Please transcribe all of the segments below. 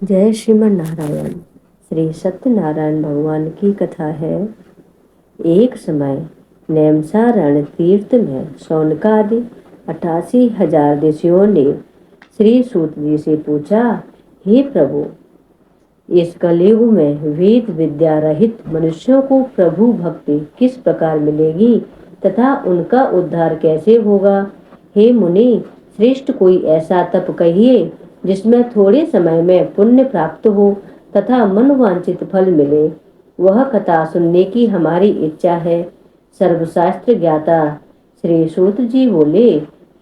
जय श्रीमन नारायण। श्री सत्यनारायण भगवान की कथा है। एक समय नैमसारण तीर्थ में शौनकादि 88,000 ऋषियों ने श्री सूत जी से पूछा, हे प्रभु, इस कलयुग में वेद विद्या रहित मनुष्यों को प्रभु भक्ति किस प्रकार मिलेगी तथा उनका उद्धार कैसे होगा। हे मुनि, श्रेष्ठ कोई ऐसा तप कहिए जिसमें थोड़े समय में पुण्य प्राप्त हो तथा मनोवांछित फल मिले। वह कथा सुनने की हमारी इच्छा है। सर्वशास्त्र ज्ञाता श्री सूत जी बोले,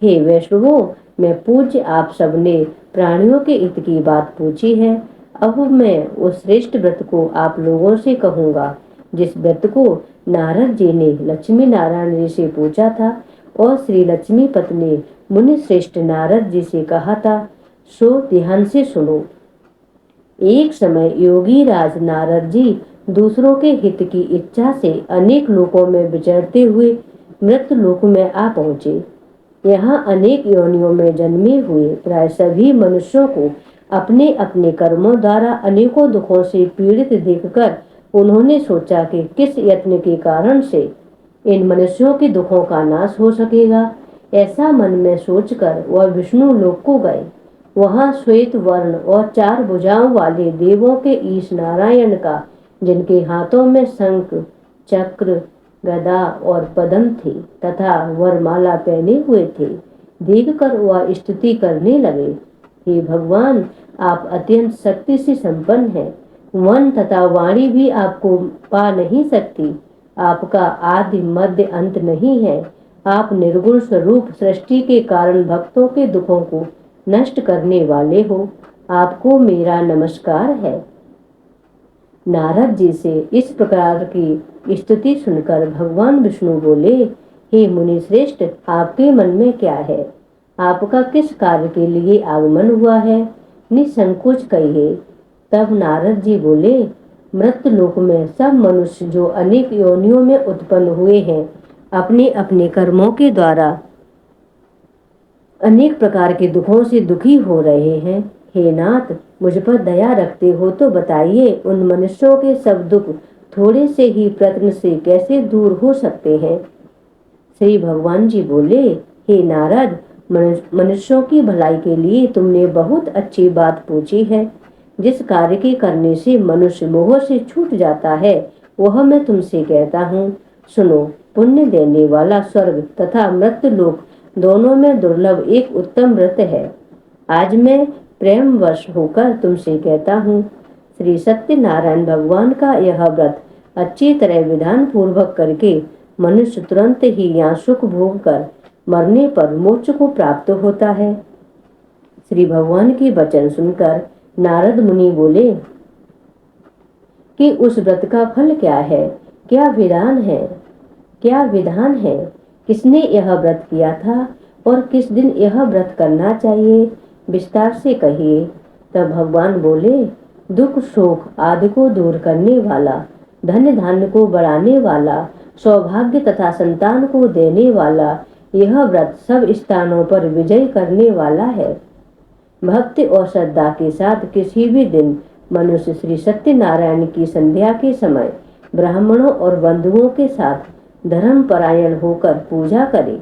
हे वैष्णवों, मैं पूज्य आप सबने प्राणियों के हित की बात पूछी है। अब मैं उस श्रेष्ठ व्रत को आप लोगों से कहूंगा जिस व्रत को नारद जी ने लक्ष्मी नारायण जी से पूछा था और श्री लक्ष्मी पत्नी मुनि श्रेष्ठ नारद जी से कहा था। सो ध्यान से सुनो। एक समय योगी राज नारद जी दूसरों के हित की इच्छा से अनेक लोकों में विचरते हुए मृत लोक में आ पहुंचे। यहाँ अनेक योनियों में जन्मे हुए प्राय सभी मनुष्यों को अपने अपने कर्मों द्वारा अनेकों दुखों से पीड़ित देखकर उन्होंने सोचा कि किस यत्न के कारण से इन मनुष्यों के दुखों का नाश हो सकेगा। ऐसा मन में सोचकर वह विष्णु लोक को गए। वहां श्वेत वर्ण और 4 भुजाओं वाले देवों के ईश नारायण का, जिनके हाथों में शंख चक्र गदा और पद्म थे तथा वरमाला पहने हुए थे, देखकर वह स्तुति करने लगे। हे भगवान, आप अत्यंत शक्ति से संपन्न हैं। मन तथा वाणी भी आपको पा नहीं सकती। आपका आदि मध्य अंत नहीं है। आप निर्गुण स्वरूप सृष्टि के कारण भक्तों के दुखों को नष्ट करने वाले हो। आपको मेरा नमस्कार है। नारद जी से इस प्रकार की स्तुति सुनकर भगवान विष्णु बोले, हे मुनि श्रेष्ठ, आपके मन में क्या है? आपका किस कार्य के लिए आगमन हुआ है? निसंकोच कहिए। तब नारद जी बोले, मृत लोक में सब मनुष्य जो अनेक योनियों में उत्पन्न हुए हैं, अपने अपने कर्मों के द्वारा अनेक प्रकार के दुखों से दुखी हो रहे हैं। हे नाथ, मुझ पर दया रखते हो तो बताइए, उन मनुष्यों के सब दुख थोड़े से ही प्रयत्न से कैसे दूर हो सकते हैं? श्री भगवान जी बोले, हे नारद, मनुष्यों की भलाई के लिए तुमने बहुत अच्छी बात पूछी है। जिस कार्य के करने से मनुष्य मोह से छूट जाता है, वह मैं तुमसे कहता हूँ। सुनो। पुण्य देने वाला स्वर्ग तथा मृत्यु लोक दोनों में दुर्लभ एक उत्तम व्रत है। आज मैं प्रेम वश होकर तुमसे कहता हूँ। श्री सत्यनारायण भगवान का यह व्रत अच्छी तरह विधान पूर्वक करके मनुष्य तुरंत ही यहाँ सुख भोग कर मरने पर मोक्ष को प्राप्त होता है। श्री भगवान के वचन सुनकर नारद मुनि बोले कि उस व्रत का फल क्या है, क्या विधान है, क्या विधान है, किसने यह व्रत किया था और किस दिन यह व्रत करना चाहिए, विस्तार से कहिए। तब भगवान बोले, दुख शोक आदि को दूर करने वाला, धन धान्य को बढ़ाने वाला, सौभाग्य तथा संतान को देने वाला यह व्रत सब स्थानों पर विजय करने वाला है। भक्ति और श्रद्धा के साथ किसी भी दिन मनुष्य श्री सत्यनारायण की संध्या के समय ब्राह्मणों और बंधुओं के साथ धर्म परायण होकर पूजा करे।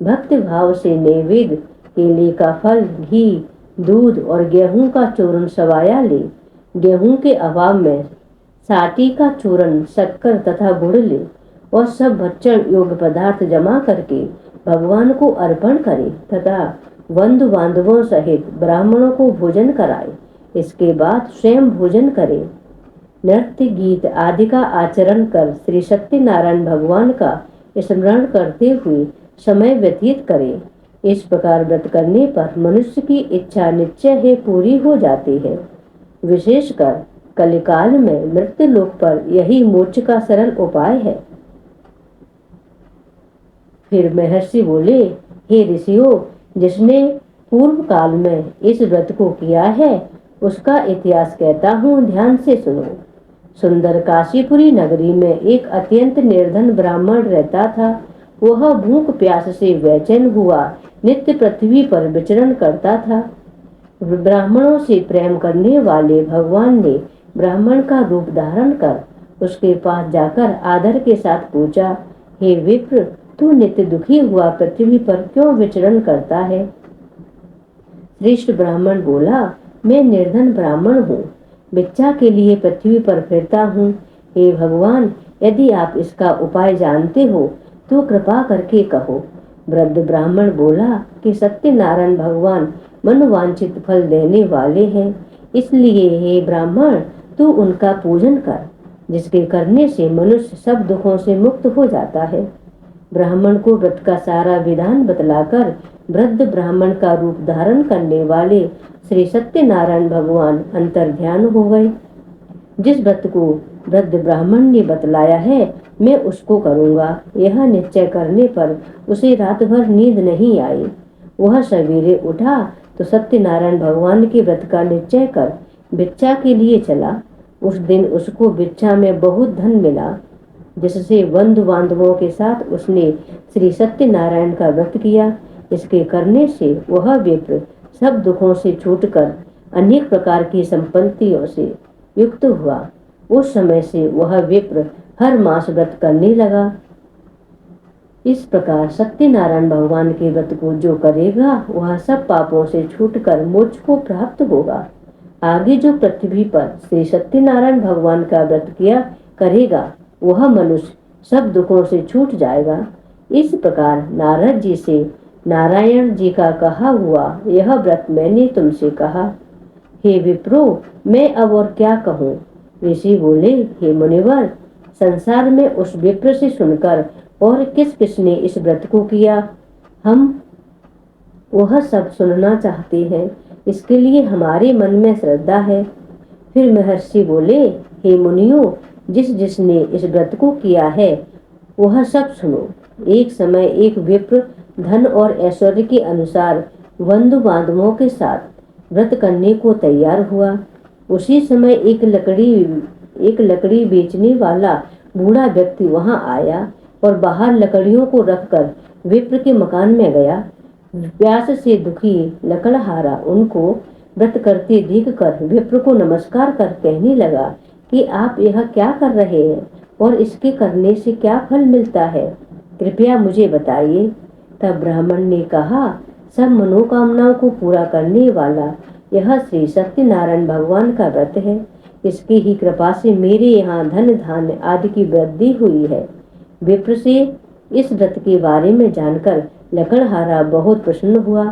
भक्ति भाव से नैवेद्य, केले का फल, घी, दूध और गेहूं का चूर्ण सवाया ले। गेहूं के अभाव में साटी का चूर्ण, शक्कर तथा गुड़ ले और सब भक्षण योग्य पदार्थ जमा करके भगवान को अर्पण करे तथा बंधु बांधवों सहित ब्राह्मणों को भोजन कराए। इसके बाद स्वयं भोजन करे। नृत्य गीत आदि का आचरण कर श्री सत्यनारायण भगवान का स्मरण करते हुए समय व्यतीत करे। इस प्रकार व्रत करने पर मनुष्य की इच्छा निश्चय ही पूरी हो जाती है। विशेषकर कलिकाल में मृत्यु लोक पर यही मोक्ष का सरल उपाय है। फिर महर्षि बोले, हे ऋषियों, जिसने पूर्व काल में इस व्रत को किया है उसका इतिहास कहता हूँ, ध्यान से सुनो। सुंदर काशीपुरी नगरी में एक अत्यंत निर्धन ब्राह्मण रहता था। वह भूख प्यास से बेचैन हुआ नित्य पृथ्वी पर विचरण करता था। ब्राह्मणों से प्रेम करने वाले भगवान ने ब्राह्मण का रूप धारण कर उसके पास जाकर आदर के साथ पूछा, हे विप्र, तू नित्य दुखी हुआ पृथ्वी पर क्यों विचरण करता है? श्रेष्ठ ब्राह्मण बोला, मैं निर्धन ब्राह्मण हूँ, भिक्षा के लिए पृथ्वी पर फिरता हूँ। हे भगवान, यदि आप इसका उपाय जानते हो तो कृपा करके कहो। वृद्ध ब्राह्मण बोला कि सत्यनारायण भगवान मनोवांछित फल देने वाले हैं, इसलिए हे ब्राह्मण, तू उनका पूजन कर, जिसके करने से मनुष्य सब दुखों से मुक्त हो जाता है। ब्राह्मण को व्रत का सारा विधान बतलाकर वृद्ध ब्राह्मण का रूप धारण करने वाले श्री सत्यनारायण भगवान अंतर ध्यान हो गए। जिस व्रत को वृद्ध ब्राह्मण ने बतलाया है, मैं उसको करूंगा, यह निश्चय करने पर उसे रात भर नींद नहीं आई। वह सवेरे उठा तो सत्यनारायण भगवान के व्रत का निश्चय कर भिक्षा के लिए चला। उस दिन उसको भिक्षा में बहुत धन मिला, जिससे बंधु बांधवों के साथ उसने श्री सत्यनारायण का व्रत किया। इसके करने से वह विप्र सब दुखों से छूटकर अनेक प्रकार की संपत्तियों से युक्त हुआ। उस समय से वह विप्र हर मास व्रत करने लगा। इस प्रकार सत्यनारायण भगवान के व्रत को जो करेगा वह सब पापों से छूटकर मोक्ष को प्राप्त होगा। आगे जो पृथ्वी पर श्री सत्यनारायण भगवान का व्रत किया करेगा वह मनुष्य सब दुखों से छूट जाएगा। इस प्रकार नारद जी से नारायण जी का कहा हुआ यह व्रत मैंने तुमसे कहा। हे विप्रो, मैं अब और क्या कहूँ? ऋषि बोले, हे मुनिवर, संसार में उस विप्र से सुनकर और किस किसने इस व्रत को किया, हम वह सब सुनना चाहते हैं। इसके लिए हमारे मन में श्रद्धा है। फिर महर्षि बोले, हे मुनियों, जिसने इस व्रत को किया है वह सब सुनो। एक समय एक विप्र धन और ऐश्वर्य के अनुसार बंधु बांधवों के साथ व्रत करने को तैयार हुआ। उसी समय एक लकड़ी बेचने वाला बूढ़ा व्यक्ति वहां आया और बाहर लकड़ियों को रखकर विप्र के मकान में गया। प्यास से दुखी लकड़हारा उनको व्रत करते देखकर विप्र को नमस्कार कर कहने लगा कि आप यह क्या कर रहे हैं और इसके करने से क्या फल मिलता है, कृपया मुझे बताइए। तब ब्राह्मण ने कहा, सब मनोकामनाओं को पूरा करने वाला यह श्री सत्यनारायण भगवान का व्रत है। इसकी ही कृपा से मेरे यहाँ धन धान्य आदि की वृद्धि हुई है। विप्र से इस व्रत के बारे में जानकर लकड़हारा बहुत प्रसन्न हुआ।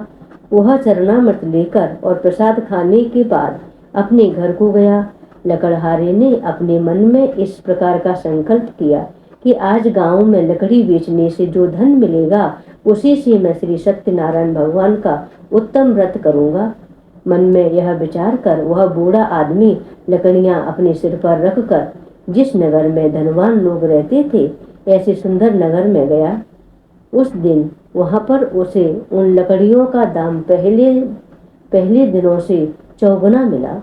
वह चरणामृत लेकर और प्रसाद खाने के बाद अपने घर को गया। लकड़हारे ने अपने मन में इस प्रकार का संकल्प किया कि आज गांव में लकड़ी बेचने से जो धन मिलेगा उसी से मैं श्री सत्यनारायण भगवान का उत्तम व्रत करूंगा। मन में यह विचार कर वह बूढ़ा आदमी लकड़ियां अपने सिर पर रखकर जिस नगर में धनवान लोग रहते थे ऐसे सुंदर नगर में गया। उस दिन वहां पर उसे उन लकड़ियों का दाम पहले दिनों से चौगुना मिला।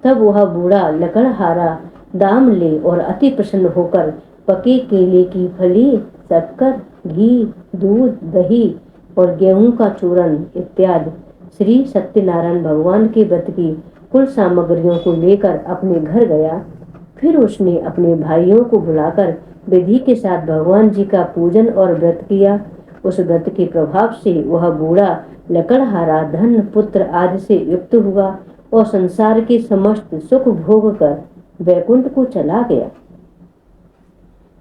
तब वह बूढ़ा लकड़हारा दाम ले और अति प्रसन्न होकर पके केले की फली, शक्कर, घी, दूध, दही और गेहूं का चूर्ण इत्यादि श्री सत्यनारायण भगवान के व्रत की कुल सामग्रियों को लेकर अपने घर गया। फिर उसने अपने भाइयों को बुलाकर विधि के साथ भगवान जी का पूजन और व्रत किया। उस व्रत के प्रभाव से वह बूढ़ा लकड़हारा धन पुत्र आदि से युक्त हुआ और संसार के समस्त सुख भोग कर वैकुंठ को चला गया।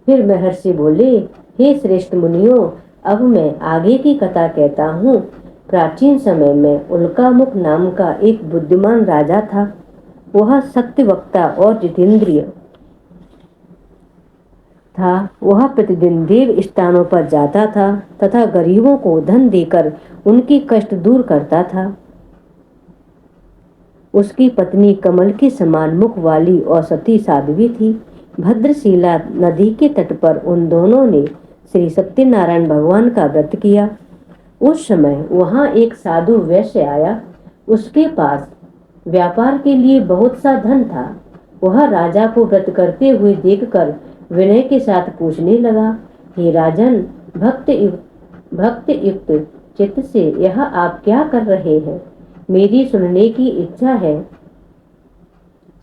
फिर महर्षि बोले, हे श्रेष्ठ मुनियों, अब मैं आगे की कथा कहता हूँ। प्राचीन समय में उल्कामुख नाम का एक बुद्धिमान राजा था। वह सत्यवक्ता और जितेंद्रिय था। वह प्रतिदिन देव स्थानों पर जाता था तथा गरीबों को धन देकर उनकी कष्ट दूर करता था। उसकी पत्नी कमल के समान मुख वाली और सती साध्वी थी। भद्रशिला नदी के तट पर उन दोनों ने श्री सत्यनारायण भगवान का व्रत किया। उस समय वहां एक साधु वैश्य आया। उसके पास व्यापार के लिए बहुत सा धन था। वह राजा को व्रत करते हुए देखकर विनय के साथ पूछने लगा, हे राजन, भक्त युक्त चित्त से यह आप क्या कर रहे हैं? मेरी सुनने की इच्छा है,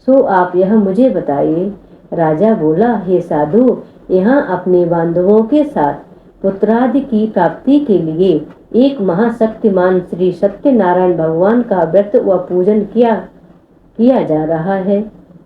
सो आप यह मुझे बताइए। राजा बोला, हे साधु, यहाँ अपने बांधवों के साथ पुत्रादि की प्राप्ति के लिए एक महाशक्तिमान श्री सत्यनारायण भगवान का व्रत व पूजन किया जा रहा है।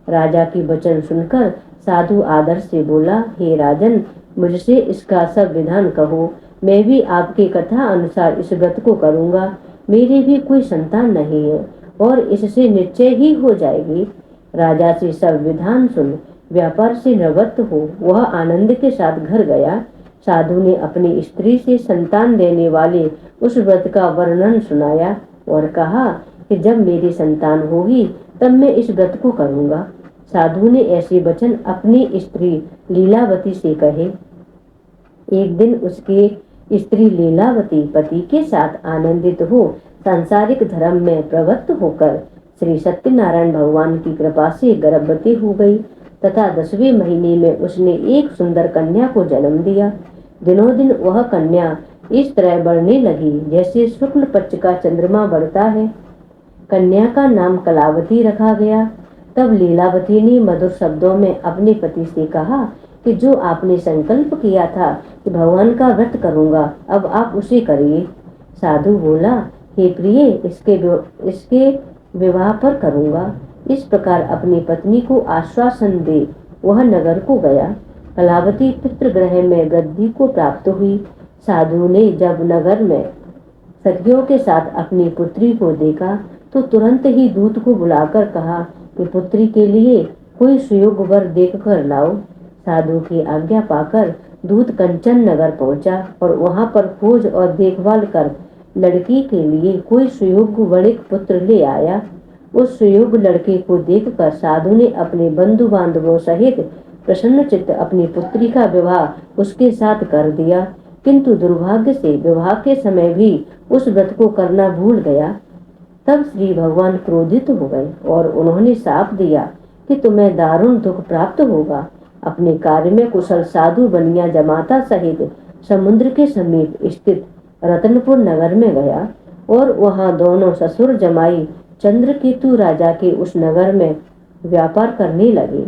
राजा की वचन सुनकर साधु आदर से बोला, हे राजन, मुझसे इसका सब विधान कहो, मैं भी आपकी कथा अनुसार इस व्रत को करूंगा। मेरी भी कोई संतान नहीं है और इससे निश्चय ही हो जाएगी। राजा से सब विधान सुन व्यापार से निवृत्त हो वह आनंद के साथ घर गया। साधु ने अपनी स्त्री से संतान देने वाले उस व्रत का वर्णन सुनाया और कहा कि जब मेरी संतान होगी तब मैं इस व्रत को करूंगा। साधु ने ऐसे वचन अपनी स्त्री लीलावती से कहे। एक दिन उसके स्त्री लीलावती पति के साथ आनंदित हो सांसारिक धर्म में प्रवृत्त होकर श्री सत्यनारायण भगवान की कृपा से गर्भवती हो गई तथा 10वें महीने में उसने एक सुंदर कन्या को जन्म दिया। दिनों दिन वह कन्या इस तरह बढ़ने लगी जैसे शुक्ल पक्ष का चंद्रमा बढ़ता है। कन्या का नाम कलावती रखा गया। तब लीलावती ने मधुर शब्दों में अपने पति से कहा कि जो आपने संकल्प किया था कि भगवान का व्रत करूंगा, अब आप उसे करिए। साधु बोला, हे प्रिय, इसके विवाह पर करूंगा। इस प्रकार अपनी पत्नी को आश्वासन दे वह नगर को गया। कलावती पितृगृह में वृद्धि को प्राप्त हुई। साधु ने जब नगर में सखियों के साथ अपनी पुत्री को देखा तो तुरंत ही दूत को बुलाकर कहा कि पुत्री के लिए कोई सुयोग्य वर देख कर लाओ। साधु की आज्ञा पाकर दूत कंचन नगर पहुंचा और वहां पर खोज और देखभाल कर लड़की के लिए कोई सुयोग्य वणिक पुत्र ले आया। उस सुयोग्य लड़के को देखकर साधु ने अपने बंधु बांधवों सहित प्रसन्न चित्त अपनी पुत्री का विवाह उसके साथ कर दिया, किंतु दुर्भाग्य से विवाह के समय भी उस व्रत को करना भूल गया। तब श्री भगवान क्रोधित हो गए और उन्होंने शाप दिया कि तुम्हें दारुण दुख प्राप्त होगा। अपने कार्य में कुशल साधु बनिया जमाता सहित समुद्र के समीप स्थित रतनपुर नगर में गया और वहां दोनों ससुर जमाई चंद्रकेतु राजा के उस नगर में व्यापार करने लगे।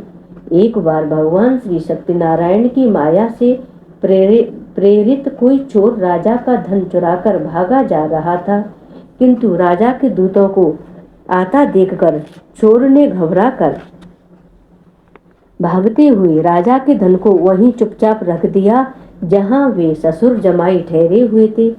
एक बार भगवान श्री सत्यनारायण की माया से प्रेरित कोई चोर राजा का धन चुराकर भागा जा रहा था, किंतु राजा के दूतों को आता देखकर चोर ने घबराकर भागते हुए राजा के धन को वहीं चुपचाप रख दिया जहां वे ससुर जमाई ठहरे हुए थे।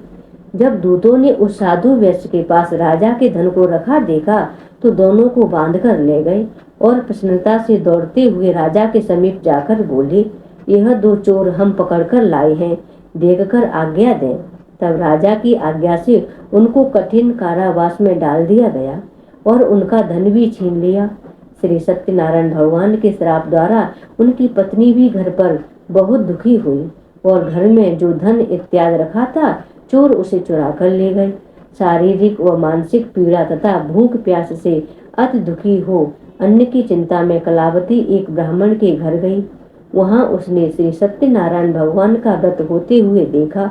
जब दूतों ने उस साधु वैश्य के पास राजा के धन को रखा देखा तो दोनों को बांध कर ले गए और प्रसन्नता से दौड़ते हुए राजा के समीप जाकर बोले, यह दो चोर हम पकड़कर लाए हैं, देखकर आज्ञा दें। तब राजा की आज्ञा से उनको कठिन कारावास में डाल दिया गया और उनका धन भी छीन लिया। श्री सत्यनारायण भगवान के श्राप द्वारा उनकी पत्नी भी घर पर बहुत दुखी हुई और घर में जो धन इत्यादि रखा था चोर उसे चुरा कर ले गए। शारीरिक व मानसिक पीड़ा तथा भूख प्यास से अति दुखी हो अन्न की चिंता में कलावती एक ब्राह्मण के घर गई। वहां उसने श्री सत्यनारायण भगवान का व्रत होते हुए देखा,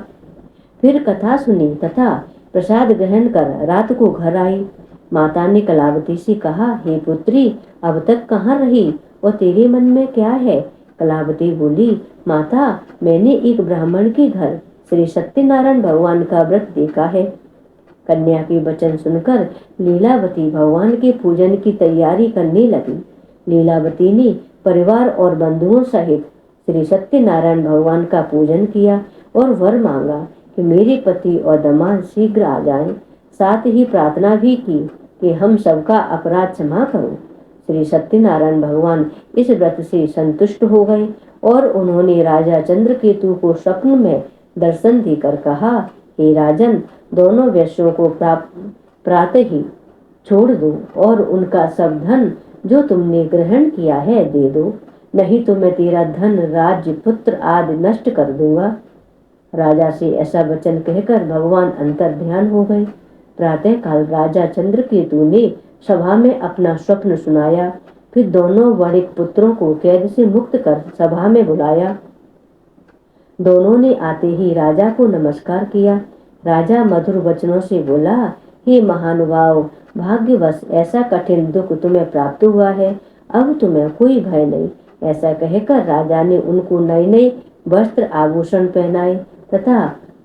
फिर कथा सुनी तथा प्रसाद ग्रहण कर रात को घर आई। माता ने कलावती से कहा, हे पुत्री, अब तक कहाँ रही और तेरे मन में क्या है? कलावती बोली, माता, मैंने एक ब्राह्मण के घर श्री सत्यनारायण भगवान का व्रत देखा है। कन्या के वचन सुनकर लीलावती भगवान के पूजन की तैयारी करने लगी। लीलावती ने परिवार और बंधुओं सहित श्री सत्यनारायण भगवान का पूजन किया और वर मांगा कि मेरे पति और दामाद शीघ्र आ जाएं। साथ ही प्रार्थना भी की कि हम सबका अपराध क्षमा करो। श्री सत्यनारायण भगवान इस व्रत से संतुष्ट हो गए और उन्होंने राजा चंद्रकेतु को स्वप्न में दर्शन देकर कहा, हे राजन, दोनों वैश्यों को प्रातः ही छोड़ दो और उनका सब धन जो तुमने ग्रहण किया है दे दो, नहीं तो मैं तेरा धन, राज्य, पुत्र आदि नष्ट कर दूंगा। राजा से ऐसा वचन कहकर भगवान अंतर ध्यान हो गए। प्रातः काल राजा चंद्रकेतु ने सभा में अपना स्वप्न सुनाया। फिर दोनों वणिक पुत्रों को कैद से मुक्त कर सभा में बुलाया। दोनों ने आते ही राजा को नमस्कार किया। राजा मधुर वचनों से बोला, हे महानुभाव, भाग्यवश ऐसा कठिन दुख तुम्हें प्राप्त हुआ है, अब तुम्हें कोई भय नहीं। ऐसा कहकर राजा ने उनको नए नए वस्त्र आभूषण पहनाए तथा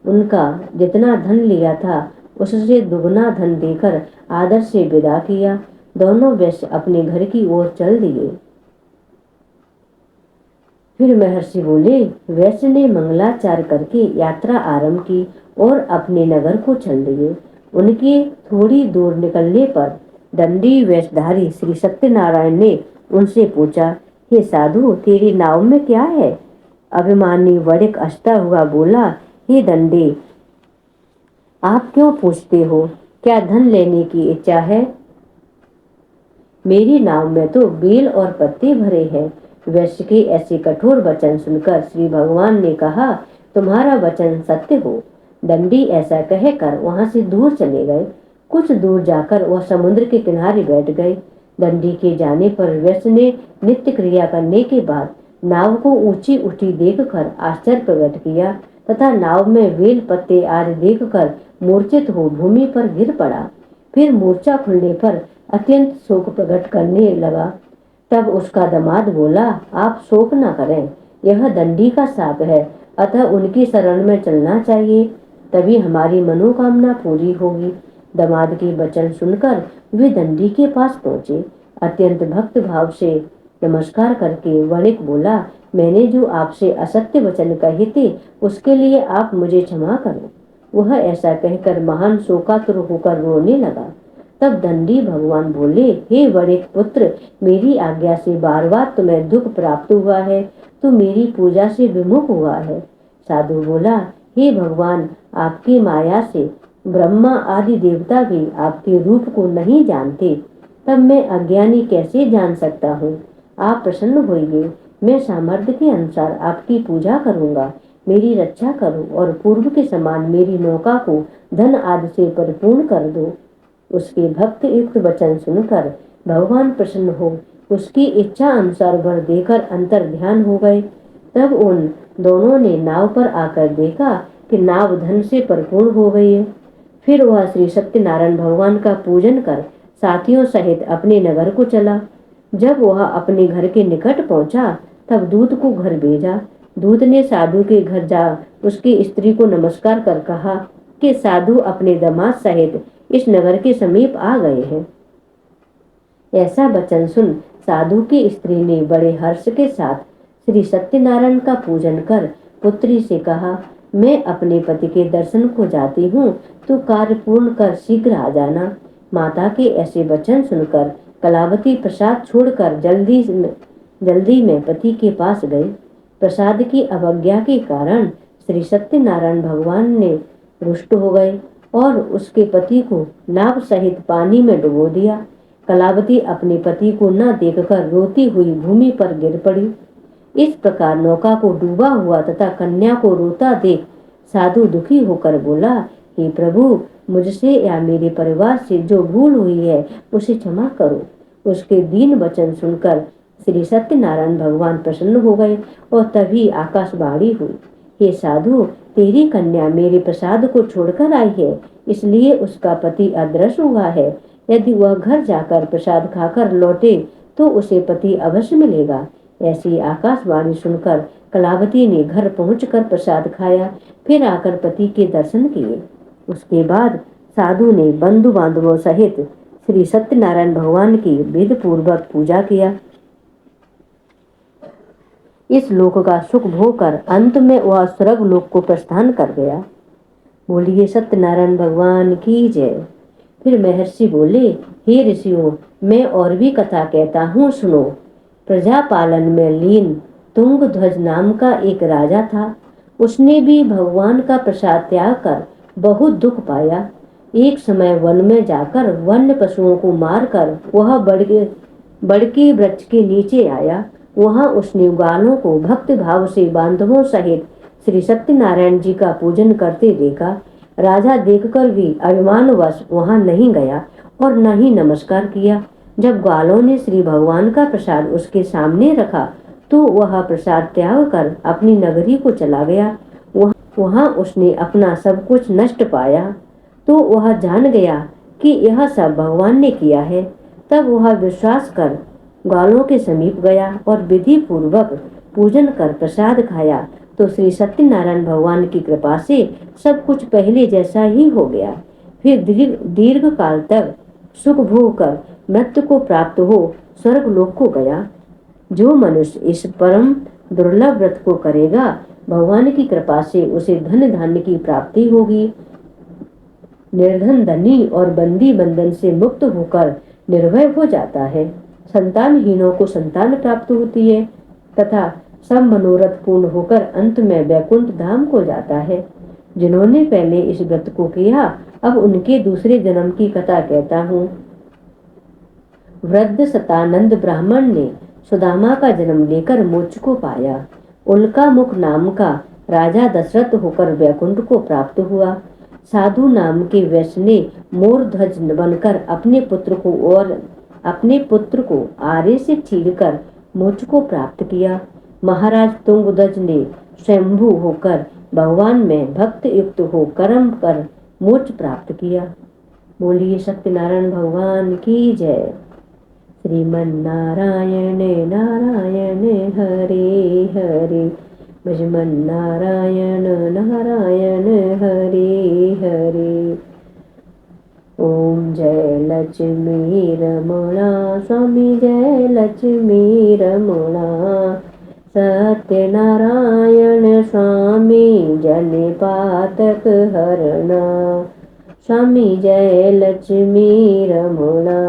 उनका जितना धन लिया था उससे दुगना धन देकर आदर से विदा किया। दोनों वैश्य अपने घर की ओर चल दिए। फिर महर्षि बोले, वैश्य ने मंगलाचार करके यात्रा आरंभ की और अपने नगर को चल दिए। उनके थोड़ी दूर निकलने पर दंडी वेशधारी श्री सत्यनारायण ने उनसे पूछा, हे साधु, तेरी नाव में क्या है? अभिमानी वणिक हंसता हुआ बोला, हे दंडी, आप क्यों पूछते हो? क्या धन लेने की इच्छा है? मेरी नाव में तो बेल और पत्ते भरे हैं। वैश्य के ऐसे कठोर वचन सुनकर श्री भगवान ने कहा, तुम्हारा वचन सत्य हो। दंडी ऐसा कहकर वहां से दूर चले गए। कुछ दूर जाकर वह समुद्र के किनारे बैठ गए। दंडी के जाने पर वैश्य ने नित्य क्रिया करने के बाद नाव को ऊंची उठी देखकर आश्चर्य प्रकट किया तथा नाव में बेल पत्ते आदि देखकर मूर्छित हो भूमि पर गिर पड़ा। फिर मूर्छा खुलने पर अत्यंत शोक प्रकट करने लगा। तब उसका दामाद बोला, आप शोक न करें, यह दंडी का शाप है, अतः उनकी शरण में चलना चाहिए, तभी हमारी मनोकामना पूरी होगी। दामाद के वचन सुनकर वे दंडी के पास पहुंचे। अत्यंत भक्त भाव से नमस्कार करके वणिक बोला, मैंने जो आपसे असत्य वचन कहे थे उसके लिए आप मुझे क्षमा करो। वह ऐसा कहकर महान शोकातुर होकर रोने लगा। तब दंडी भगवान बोले, हे वणिक पुत्र, मेरी आज्ञा से बार बार तुम्हें दुख प्राप्त हुआ है, तो मेरी पूजा से विमुख हुआ है। साधु बोला, हे भगवान, आपकी माया से ब्रह्मा आदि देवता भी आपके रूप को नहीं जानते, तब मैं अज्ञानी कैसे जान सकता हूँ? आप प्रसन्न होइए, मैं सामर्थ्य के अनुसार आपकी पूजा करूंगा। मेरी रक्षा करो और पूर्व के समान मेरी नौका को धन आदि से परिपूर्ण कर दो। उसके भक्त युक्त वचन सुनकर भगवान प्रसन्न हो उसकी इच्छा अनुसार वर देकर अंतर ध्यान हो गए। तब उन दोनों ने नाव पर आकर देखा कि नाव धन से परिपूर्ण हो गई है। फिर वह श्री सत्यनारायण भगवान का पूजन कर साथियों सहित अपने नगर को चला। जब वह अपने घर के निकट पहुंचा तब दूत को घर भेजा। दूत ने साधु के घर जा उसकी स्त्री को नमस्कार कर कहा कि साधु अपने दामाद सहित इस नगर के समीप आ गए हैं। ऐसा वचन सुन साधु की स्त्री ने बड़े हर्ष के साथ श्री सत्यनारायण का पूजन कर पुत्री से कहा, मैं अपने पति के दर्शन को जाती हूँ, तो कार्य पूर्ण कर शीघ्र आ जाना। माता के ऐसे वचन सुनकर कलावती प्रसाद छोड़कर जल्दी में पति के पास गए। प्रसाद की अवज्ञा के कारण श्री सत्यनारायण भगवान ने रुष्ट हो गए और उसके पति को नाव सहित पानी में डुबो दिया। कलावती अपने पति को न देखकर रोती हुई भूमि पर गिर पड़ी। इस प्रकार नौका को डूबा हुआ तथा कन्या को रोता देख साधु दुखी होकर बोला, हे प्रभु, मुझसे या मेरे परिवार से जो भूल हुई है उसे क्षमा करो। उसके दीन वचन सुनकर श्री सत्यनारायण भगवान प्रसन्न हो गए और तभी आकाशवाणी हुई, हे साधु, तेरी कन्या मेरे प्रसाद को छोड़कर आई है, इसलिए उसका पति अदृश्य हुआ है। यदि वह घर जाकर प्रसाद खाकर लौटे तो उसे पति अवश्य मिलेगा। ऐसी आकाशवाणी सुनकर कलावती ने घर पहुंचकर प्रसाद खाया, फिर आकर पति के दर्शन किए। उसके बाद साधु ने बंधु बांधवों सहित श्री सत्यनारायण भगवान की विधि पूर्वक पूजा किया। इस लोक का सुख भोग कर अंत में वह स्वर्ग लोक को प्रस्थान कर गया। बोलिए सत्यनारायण भगवान की जय। फिर महर्षि बोले, हे ऋषियों, मैं और भी कथा कहता हूँ, सुनो। प्रजा पालन में लीन तुंग ध्वज नाम का एक राजा था। उसने भी भगवान का प्रसाद त्याग कर बहुत दुख पाया। एक समय वन में जाकर वन्य पशुओं को मारकर वह बड़के वृक्ष के नीचे आया। वहां उसने ग्वालों को भक्त भाव से बांधवों सहित श्री सत्यनारायण जी का पूजन करते देखा। राजा देखकर भी अभिमानवश वहां नहीं गया और न ही नमस्कार किया। जब ग्वालों ने श्री भगवान का प्रसाद उसके सामने रखा तो वह प्रसाद त्याग कर अपनी नगरी को चला गया। वहां उसने अपना सब कुछ नष्ट पाया तो वह जान गया कि यह सब भगवान ने किया है। तब वह विश्वास कर ग्वालों के समीप गया और विधि पूर्वक पूजन कर प्रसाद खाया तो श्री सत्यनारायण भगवान की कृपा से सब कुछ पहले जैसा ही हो गया। फिर दीर्घ काल तक सुख भोग कर मृत्यु को प्राप्त हो स्वर्ग लोक को गया। जो मनुष्य इस परम दुर्लभ व्रत को करेगा भगवान की कृपा से उसे धन धान्य की प्राप्ति होगी। निर्धन धनी और बंदी बंधन से मुक्त होकर निर्भय हो जाता है। संतानहीनों को संतान प्राप्त होती है तथा सब मनोरथ पूर्ण होकर अंत में वैकुंठ धाम को जाता है। जिन्होंने पहले इस व्रत को किया अब उनके दूसरे जन्म की कथा कहता हूँ। वृद्ध सतानंद ब्राह्मण ने सुदामा का जन्म लेकर मोक्ष को पाया। उल्का मुख नाम का राजा दशरथ होकर वैकुंठ को प्राप्त हुआ। साधु नाम के वैश्य ने मोर ध्वज बनकर अपने पुत्र को आरे से चीरकर मोक्ष को प्राप्त किया। महाराज तुंगध्वज ने स्वयंभू होकर भगवान में भक्त युक्त हो कर्म कर मोक्ष प्राप्त किया। बोलिए सत्यनारायण भगवान की जय। श्रीमन्नारायण नारायण हरे हरे, भजमन्नारायण नारायण हरे हरे। ओम जय लक्ष्मी रमणा स्वामी जय लक्ष्मी रमणा, सत्यनारायण स्वामी जन पातक हरणा, स्वामी जय लक्ष्मी रमणा।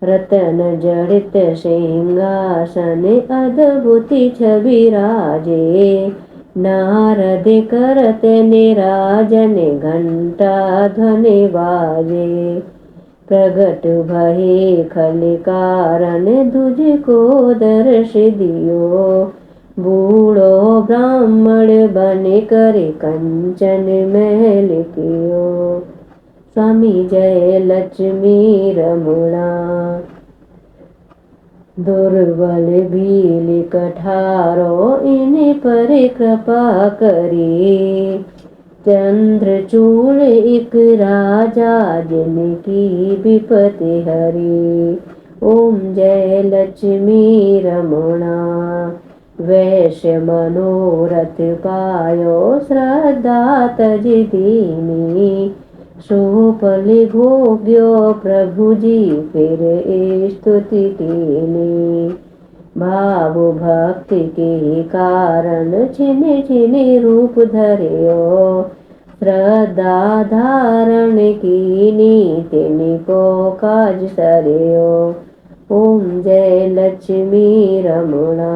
रतन जड़ित सिंहासन अद्भुत छवि राजे, नारद करत निराजन घंटा ध्वनि बाजे। प्रगट भये खल कारण तुझको दर्श दियो, बूढ़ो ब्राह्मण बन कर कंचन महल कियो, स्वामी जय लक्ष्मी रमणा। दुर्बल भील कठारो इन पर कृपा करी, चंद्रचूड़ एक राजा जिनकी विपत्ति हरी। ओम जय लक्ष्मी रमणा। वैश्य मनोरथ पायो श्रद्धा तज दीनी, सोपल भोग्यो प्रभु जी फिर स्तुति कीनी। भाव भक्ति के कारण छिन छिन रूप धरियो, श्रद्धा धारण कीनी तिनको काज सरियो। ओम जय लक्ष्मी रमणा।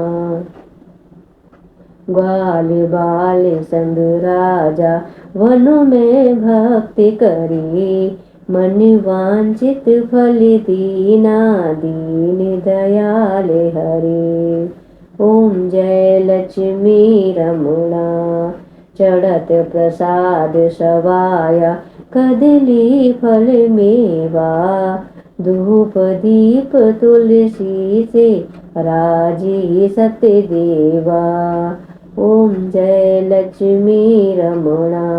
ग्वाल बाल संग राजा वनों में भक्ति करी, मन वांछित फल दीना दीन दयाल हरि। ओम जय लक्ष्मी रमणा। चढ़त प्रसाद सवाया कदली फल मेवा, धूप दीप तुलसी से राजी सत्य देवा। ओम जय लक्ष्मी रमणा।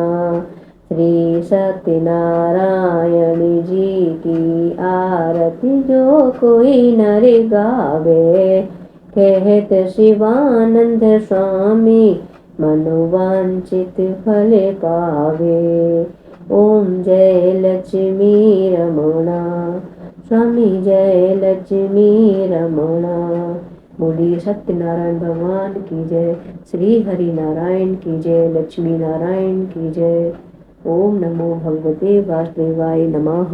श्री सत्यनारायण जी की आरती जो कोई नर गावे, कहत शिवानंद स्वामी मनोवांछित फल पावे। ओम जय लक्ष्मी रमणा, स्वामी जय लक्ष्मी रमणा। बोलिए सत्यनारायण भगवान की जय, श्री हरि नारायण की जय, लक्ष्मी नारायण की जय। ओम नमो भगवते वासुदेवाय नमः।